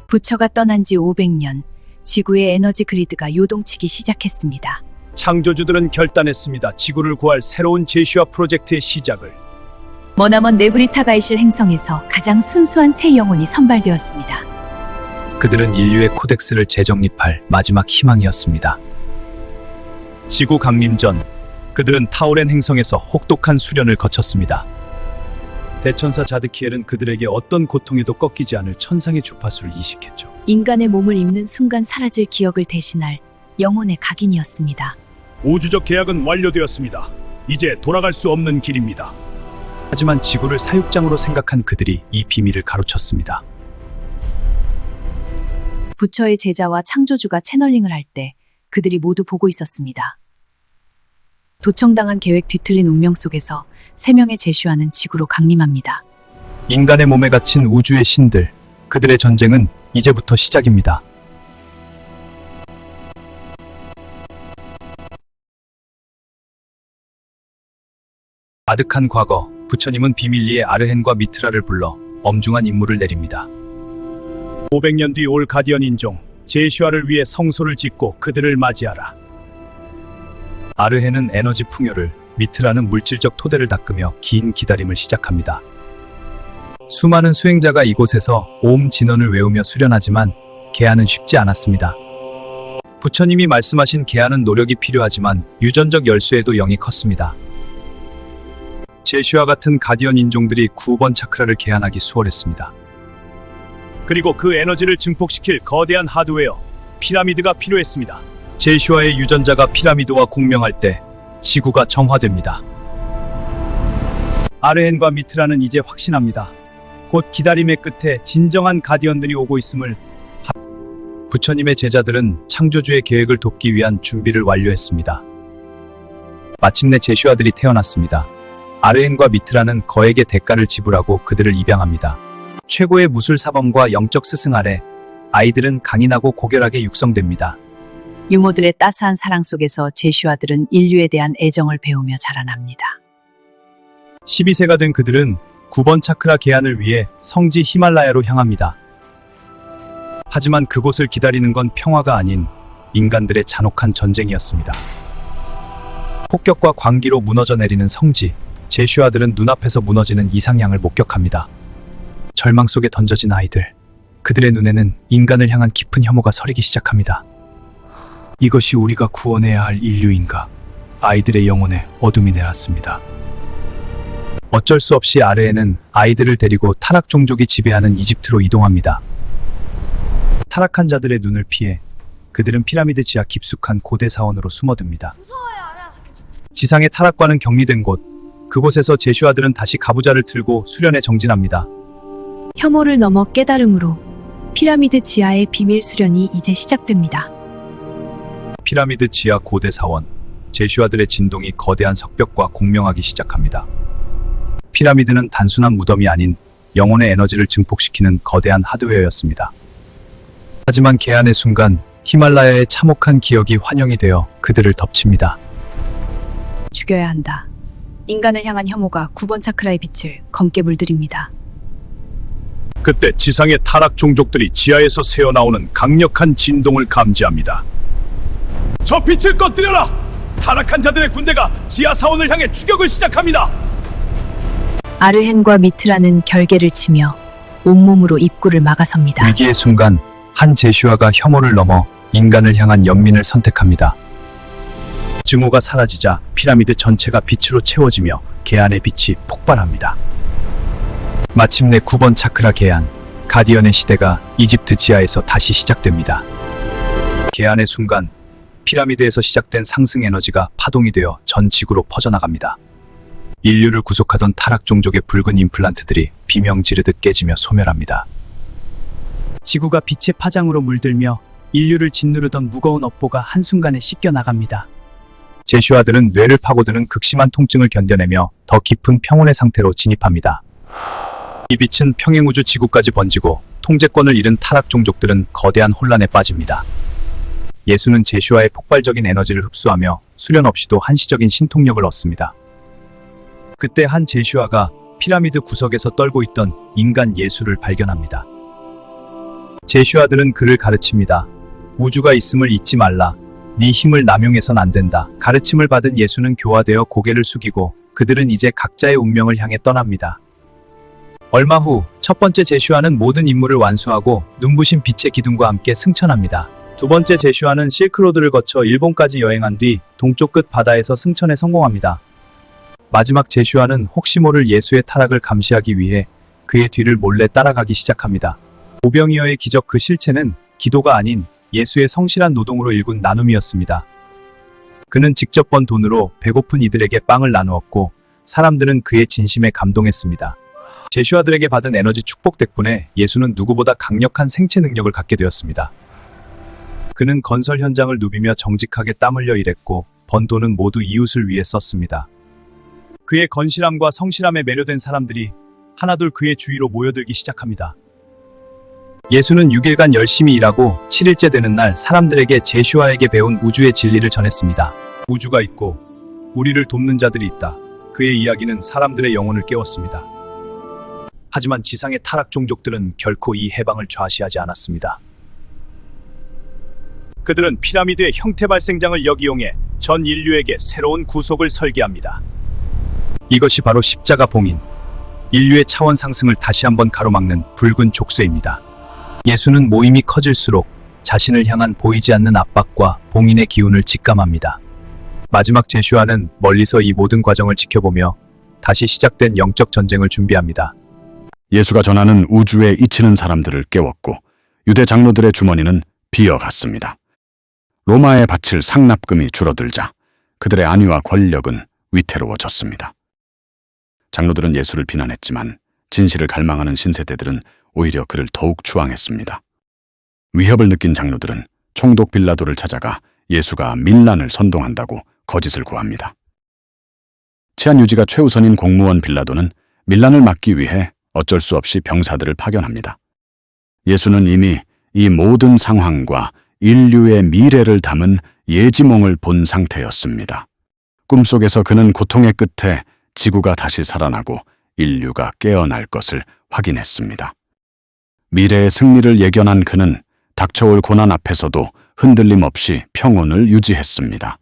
부처가 떠난 지 500년, 지구의 에너지 그리드가 요동치기 시작했습니다. 창조주들은 결단했습니다. 지구를 구할 새로운 제시와 프로젝트의 시작을. 머나먼 네브리타가이실 행성에서 가장 순수한 새 영혼이 선발되었습니다. 그들은 인류의 코덱스를 재정립할 마지막 희망이었습니다. 지구 강림 전 그들은 타오렌 행성에서 혹독한 수련을 거쳤습니다. 대천사 자드키엘은 그들에게 어떤 고통에도 꺾이지 않을 천상의 주파수를 이식했죠. 인간의 몸을 입는 순간 사라질 기억을 대신할 영혼의 각인이었습니다. 우주적 계약은 완료되었습니다. 이제 돌아갈 수 없는 길입니다. 하지만 지구를 사육장으로 생각한 그들이 이 비밀을 가로챘습니다. 부처의 제자와 창조주가 채널링을 할 때 그들이 모두 보고 있었습니다. 도청당한 계획 뒤틀린 운명 속에서 세 명의 제슈아는 지구로 강림합니다. 인간의 몸에 갇힌 우주의 신들, 그들의 전쟁은 이제부터 시작입니다. 아득한 과거, 부처님은 비밀리에 아르헨과 미트라를 불러 엄중한 임무를 내립니다. 500년 뒤 올 가디언 인종 제슈아를 위해 성소를 짓고 그들을 맞이하라. 아르헨은 에너지 풍요를, 미트라는 물질적 토대를 닦으며 긴 기다림을 시작합니다. 수많은 수행자가 이곳에서 옴 진언을 외우며 수련하지만 개안은 쉽지 않았습니다. 부처님이 말씀하신 개안은 노력이 필요하지만 유전적 열쇠에도 영이 컸습니다. 제슈아 같은 가디언 인종들이 9번 차크라를 개안하기 수월했습니다. 그리고 그 에너지를 증폭시킬 거대한 하드웨어, 피라미드가 필요했습니다. 제슈아의 유전자가 피라미드와 공명할 때 지구가 정화됩니다. 아르헨과 미트라는 이제 확신합니다. 곧 기다림의 끝에 진정한 가디언들이 오고 있음을. 부처님의 제자들은 창조주의 계획을 돕기 위한 준비를 완료했습니다. 마침내 제슈아들이 태어났습니다. 아르헨과 미트라는 거액의 대가를 지불하고 그들을 입양합니다. 최고의 무술 사범과 영적 스승 아래 아이들은 강인하고 고결하게 육성됩니다. 유모들의 따스한 사랑 속에서 제슈아들은 인류에 대한 애정을 배우며 자라납니다. 12세가 된 그들은 9번 차크라 개안을 위해 성지 히말라야로 향합니다. 하지만 그곳을 기다리는 건 평화가 아닌 인간들의 잔혹한 전쟁이었습니다. 폭격과 광기로 무너져 내리는 성지, 제슈아들은 눈앞에서 무너지는 이상향을 목격합니다. 절망 속에 던져진 아이들, 그들의 눈에는 인간을 향한 깊은 혐오가 서리기 시작합니다. 이것이 우리가 구원해야 할 인류인가? 아이들의 영혼에 어둠이 내렸습니다. 어쩔 수 없이 아르헨은 아이들을 데리고 타락 종족이 지배하는 이집트로 이동합니다. 타락한 자들의 눈을 피해 그들은 피라미드 지하 깊숙한 고대 사원으로 숨어듭니다. 지상의 타락과는 격리된 곳, 그곳에서 제슈아들은 다시 가부좌를 틀고 수련에 정진합니다. 혐오를 넘어 깨달음으로 피라미드 지하의 비밀 수련이 이제 시작됩니다. 피라미드 지하 고대 사원, 제슈아들의 진동이 거대한 석벽과 공명하기 시작합니다. 피라미드는 단순한 무덤이 아닌 영혼의 에너지를 증폭시키는 거대한 하드웨어였습니다. 하지만 개안의 순간 히말라야의 참혹한 기억이 환영이 되어 그들을 덮칩니다. 죽여야 한다. 인간을 향한 혐오가 9번 차크라의 빛을 검게 물들입니다. 그때 지상의 타락 종족들이 지하에서 새어나오는 강력한 진동을 감지합니다. 저 빛을 꺼뜨려라! 타락한 자들의 군대가 지하 사원을 향해 추격을 시작합니다. 아르헨과 미트라는 결계를 치며 온몸으로 입구를 막아섭니다. 위기의 순간 한 제슈아가 혐오를 넘어 인간을 향한 연민을 선택합니다. 증오가 사라지자 피라미드 전체가 빛으로 채워지며 개안의 빛이 폭발합니다. 마침내 9번 차크라 개안, 가디언의 시대가 이집트 지하에서 다시 시작됩니다. 개안의 순간 피라미드에서 시작된 상승 에너지가 파동이 되어 전 지구로 퍼져나갑니다. 인류를 구속하던 타락 종족의 붉은 임플란트들이 비명 지르듯 깨지며 소멸합니다. 지구가 빛의 파장으로 물들며 인류를 짓누르던 무거운 업보가 한순간에 씻겨나갑니다. 제슈아들은 뇌를 파고드는 극심한 통증을 견뎌내며 더 깊은 평온의 상태로 진입합니다. 이 빛은 평행우주 지구까지 번지고 통제권을 잃은 타락 종족들은 거대한 혼란에 빠집니다. 예수는 제슈아의 폭발적인 에너지를 흡수하며 수련 없이도 한시적인 신통력을 얻습니다. 그때 한 제슈아가 피라미드 구석에서 떨고 있던 인간 예수를 발견합니다. 제슈아들은 그를 가르칩니다. 우주가 있음을 잊지 말라. 네 힘을 남용해선 안 된다. 가르침을 받은 예수는 교화되어 고개를 숙이고 그들은 이제 각자의 운명을 향해 떠납니다. 얼마 후 첫 번째 제슈아는 모든 임무를 완수하고 눈부신 빛의 기둥과 함께 승천합니다. 두 번째 제슈아는 실크로드를 거쳐 일본까지 여행한 뒤 동쪽 끝 바다에서 승천에 성공합니다. 마지막 제슈아는 혹시 모를 예수의 타락을 감시하기 위해 그의 뒤를 몰래 따라가기 시작합니다. 오병이어의 기적, 그 실체는 기도가 아닌 예수의 성실한 노동으로 일군 나눔이었습니다. 그는 직접 번 돈으로 배고픈 이들에게 빵을 나누었고 사람들은 그의 진심에 감동했습니다. 제슈아들에게 받은 에너지 축복 덕분에 예수는 누구보다 강력한 생체 능력을 갖게 되었습니다. 그는 건설 현장을 누비며 정직하게 땀 흘려 일했고 번 돈은 모두 이웃을 위해 썼습니다. 그의 건실함과 성실함에 매료된 사람들이 하나둘 그의 주위로 모여들기 시작합니다. 예수는 6일간 열심히 일하고 7일째 되는 날 사람들에게 제슈아에게 배운 우주의 진리를 전했습니다. 우주가 있고 우리를 돕는 자들이 있다. 그의 이야기는 사람들의 영혼을 깨웠습니다. 하지만 지상의 타락 종족들은 결코 이 해방을 좌시하지 않았습니다. 그들은 피라미드의 형태 발생장을 역이용해 전 인류에게 새로운 구속을 설계합니다. 이것이 바로 십자가 봉인, 인류의 차원 상승을 다시 한번 가로막는 붉은 족쇄입니다. 예수는 모임이 커질수록 자신을 향한 보이지 않는 압박과 봉인의 기운을 직감합니다. 마지막 제슈아는 멀리서 이 모든 과정을 지켜보며 다시 시작된 영적 전쟁을 준비합니다. 예수가 전하는 우주에 잊히는 사람들을 깨웠고 유대 장로들의 주머니는 비어갔습니다. 로마에 바칠 상납금이 줄어들자 그들의 안위와 권력은 위태로워졌습니다. 장로들은 예수를 비난했지만 진실을 갈망하는 신세대들은 오히려 그를 더욱 추앙했습니다. 위협을 느낀 장로들은 총독 빌라도를 찾아가 예수가 밀란을 선동한다고 거짓을 고합니다. 치안 유지가 최우선인 공무원 빌라도는 밀란을 막기 위해 어쩔 수 없이 병사들을 파견합니다. 예수는 이미 이 모든 상황과 인류의 미래를 담은 예지몽을 본 상태였습니다. 꿈속에서 그는 고통의 끝에 지구가 다시 살아나고 인류가 깨어날 것을 확인했습니다. 미래의 승리를 예견한 그는 닥쳐올 고난 앞에서도 흔들림 없이 평온을 유지했습니다.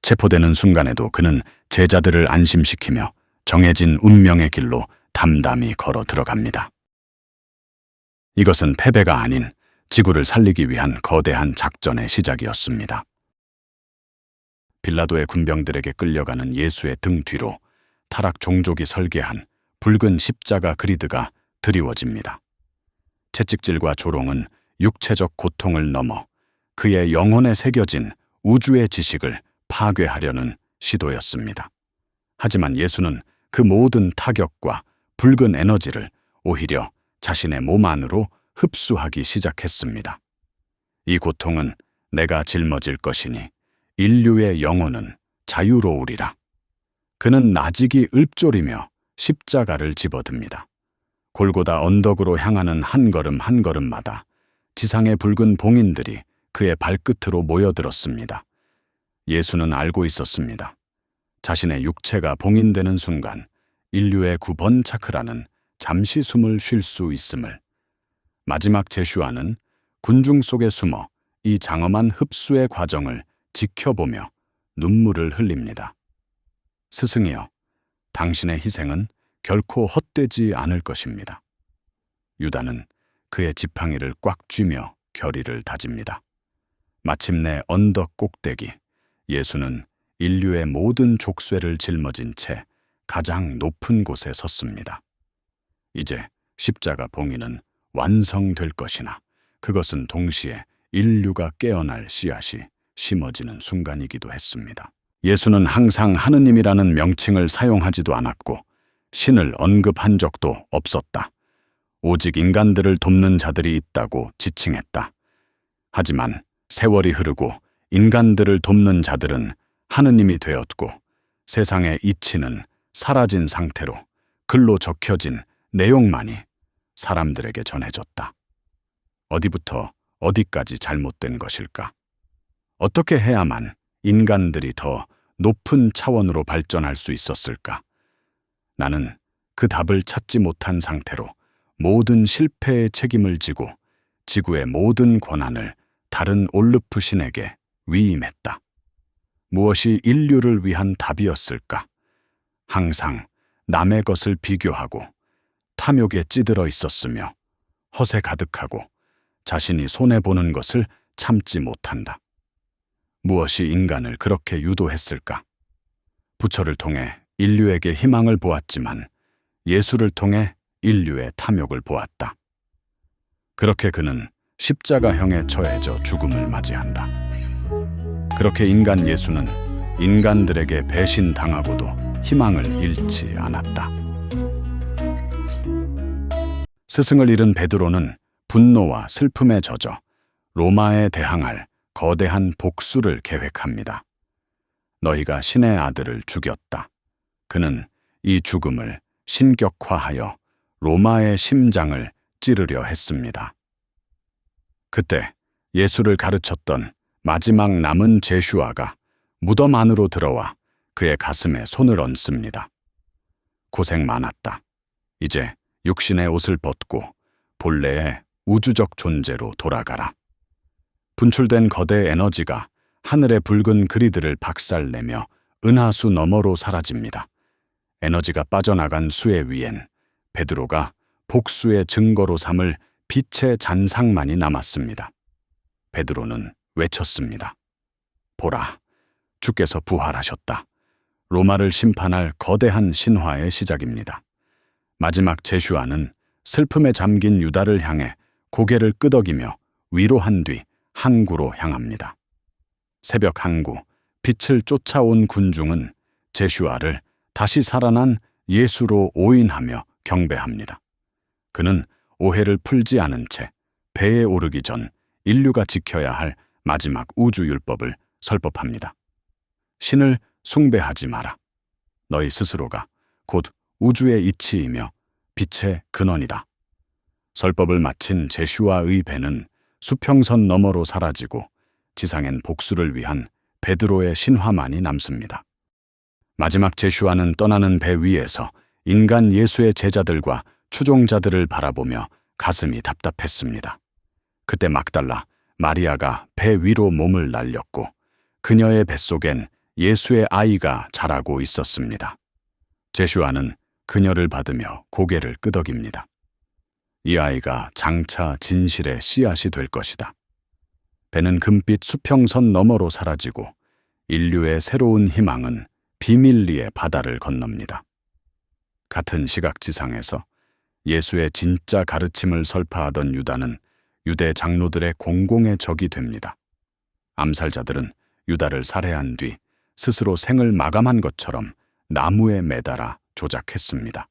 체포되는 순간에도 그는 제자들을 안심시키며 정해진 운명의 길로 담담히 걸어 들어갑니다. 이것은 패배가 아닌 지구를 살리기 위한 거대한 작전의 시작이었습니다. 빌라도의 군병들에게 끌려가는 예수의 등 뒤로 타락 종족이 설계한 붉은 십자가 그리드가 드리워집니다. 채찍질과 조롱은 육체적 고통을 넘어 그의 영혼에 새겨진 우주의 지식을 파괴하려는 시도였습니다. 하지만 예수는 그 모든 타격과 붉은 에너지를 오히려 자신의 몸 안으로 흡수하기 시작했습니다. 이 고통은 내가 짊어질 것이니 인류의 영혼은 자유로우리라. 그는 나직이 읊조리며 십자가를 집어듭니다. 골고다 언덕으로 향하는 한 걸음 한 걸음마다 지상의 붉은 봉인들이 그의 발끝으로 모여들었습니다. 예수는 알고 있었습니다. 자신의 육체가 봉인되는 순간 인류의 9번 차크라는 잠시 숨을 쉴 수 있음을. 마지막 제슈아는 군중 속에 숨어 이 장엄한 흡수의 과정을 지켜보며 눈물을 흘립니다. 스승이여, 당신의 희생은 결코 헛되지 않을 것입니다. 유다는 그의 지팡이를 꽉 쥐며 결의를 다집니다. 마침내 언덕 꼭대기, 예수는 인류의 모든 족쇄를 짊어진 채 가장 높은 곳에 섰습니다. 이제 십자가 봉인은 완성될 것이나 그것은 동시에 인류가 깨어날 씨앗이 심어지는 순간이기도 했습니다. 예수는 항상 하느님이라는 명칭을 사용하지도 않았고 신을 언급한 적도 없었다. 오직 인간들을 돕는 자들이 있다고 지칭했다. 하지만 세월이 흐르고 인간들을 돕는 자들은 하느님이 되었고 세상의 이치는 사라진 상태로 글로 적혀진 내용만이 사람들에게 전해졌다. 어디부터 어디까지 잘못된 것일까? 어떻게 해야만 인간들이 더 높은 차원으로 발전할 수 있었을까? 나는 그 답을 찾지 못한 상태로 모든 실패의 책임을 지고 지구의 모든 권한을 다른 올르프 신에게 위임했다. 무엇이 인류를 위한 답이었을까? 항상 남의 것을 비교하고 탐욕에 찌들어 있었으며 허세 가득하고 자신이 손해보는 것을 참지 못한다. 무엇이 인간을 그렇게 유도했을까? 부처를 통해 인류에게 희망을 보았지만 예수를 통해 인류의 탐욕을 보았다. 그렇게 그는 십자가형에 처해져 죽음을 맞이한다. 그렇게 인간 예수는 인간들에게 배신당하고도 희망을 잃지 않았다. 스승을 잃은 베드로는 분노와 슬픔에 젖어 로마에 대항할 거대한 복수를 계획합니다. 너희가 신의 아들을 죽였다. 그는 이 죽음을 신격화하여 로마의 심장을 찌르려 했습니다. 그때 예수를 가르쳤던 마지막 남은 제슈아가 무덤 안으로 들어와 그의 가슴에 손을 얹습니다. 고생 많았다. 이제 육신의 옷을 벗고 본래의 우주적 존재로 돌아가라. 분출된 거대 에너지가 하늘의 붉은 그리드를 박살내며 은하수 너머로 사라집니다. 에너지가 빠져나간 수의 위엔 베드로가 복수의 증거로 삼을 빛의 잔상만이 남았습니다. 베드로는 외쳤습니다. 보라, 주께서 부활하셨다. 로마를 심판할 거대한 신화의 시작입니다. 마지막 제슈아는 슬픔에 잠긴 유다를 향해 고개를 끄덕이며 위로한 뒤 항구로 향합니다. 새벽 항구, 빛을 쫓아온 군중은 제슈아를 다시 살아난 예수로 오인하며 경배합니다. 그는 오해를 풀지 않은 채 배에 오르기 전 인류가 지켜야 할 마지막 우주율법을 설법합니다. 신을 숭배하지 마라. 너희 스스로가 곧 우주의 이치이며 빛의 근원이다. 설법을 마친 제슈아의 배는 수평선 너머로 사라지고 지상엔 복수를 위한 베드로의 신화만이 남습니다. 마지막 제슈아는 떠나는 배 위에서 인간 예수의 제자들과 추종자들을 바라보며 가슴이 답답했습니다. 그때 막달라 마리아가 배 위로 몸을 날렸고 그녀의 뱃속엔 예수의 아이가 자라고 있었습니다. 제슈아는 그녀를 받으며 고개를 끄덕입니다. 이 아이가 장차 진실의 씨앗이 될 것이다. 배는 금빛 수평선 너머로 사라지고 인류의 새로운 희망은 비밀리의 바다를 건넙니다. 같은 시각지상에서 예수의 진짜 가르침을 설파하던 유다는 유대 장로들의 공공의 적이 됩니다. 암살자들은 유다를 살해한 뒤 스스로 생을 마감한 것처럼 나무에 매달아 조작했습니다.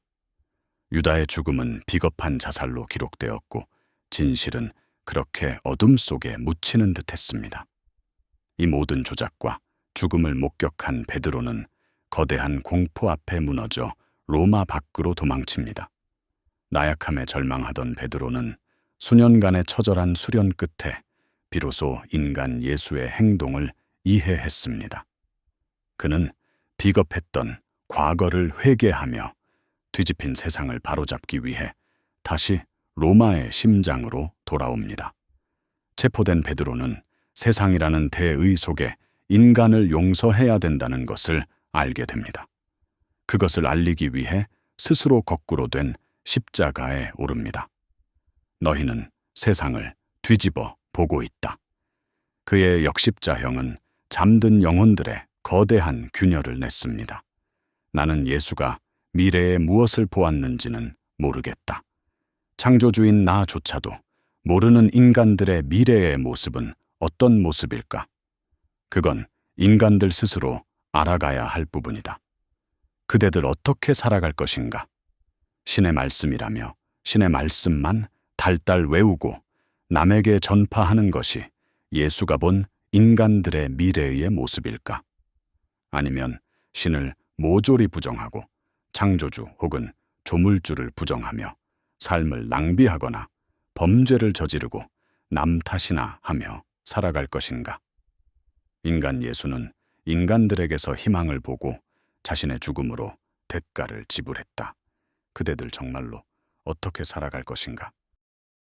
유다의 죽음은 비겁한 자살로 기록되었고 진실은 그렇게 어둠 속에 묻히는 듯했습니다. 이 모든 조작과 죽음을 목격한 베드로는 거대한 공포 앞에 무너져 로마 밖으로 도망칩니다. 나약함에 절망하던 베드로는 수년간의 처절한 수련 끝에 비로소 인간 예수의 행동을 이해했습니다. 그는 비겁했던 과거를 회개하며 뒤집힌 세상을 바로잡기 위해 다시 로마의 심장으로 돌아옵니다. 체포된 베드로는 세상이라는 대의 속에 인간을 용서해야 된다는 것을 알게 됩니다. 그것을 알리기 위해 스스로 거꾸로 된 십자가에 오릅니다. 너희는 세상을 뒤집어 보고 있다. 그의 역십자형은 잠든 영혼들의 거대한 균열을 냈습니다. 나는 예수가 미래에 무엇을 보았는지는 모르겠다. 창조주인 나조차도 모르는 인간들의 미래의 모습은 어떤 모습일까? 그건 인간들 스스로 알아가야 할 부분이다. 그대들 어떻게 살아갈 것인가? 신의 말씀이라며 신의 말씀만 달달 외우고 남에게 전파하는 것이 예수가 본 인간들의 미래의 모습일까? 아니면 신을 모조리 부정하고 창조주 혹은 조물주를 부정하며 삶을 낭비하거나 범죄를 저지르고 남 탓이나 하며 살아갈 것인가? 인간 예수는 인간들에게서 희망을 보고 자신의 죽음으로 대가를 지불했다. 그대들 정말로 어떻게 살아갈 것인가?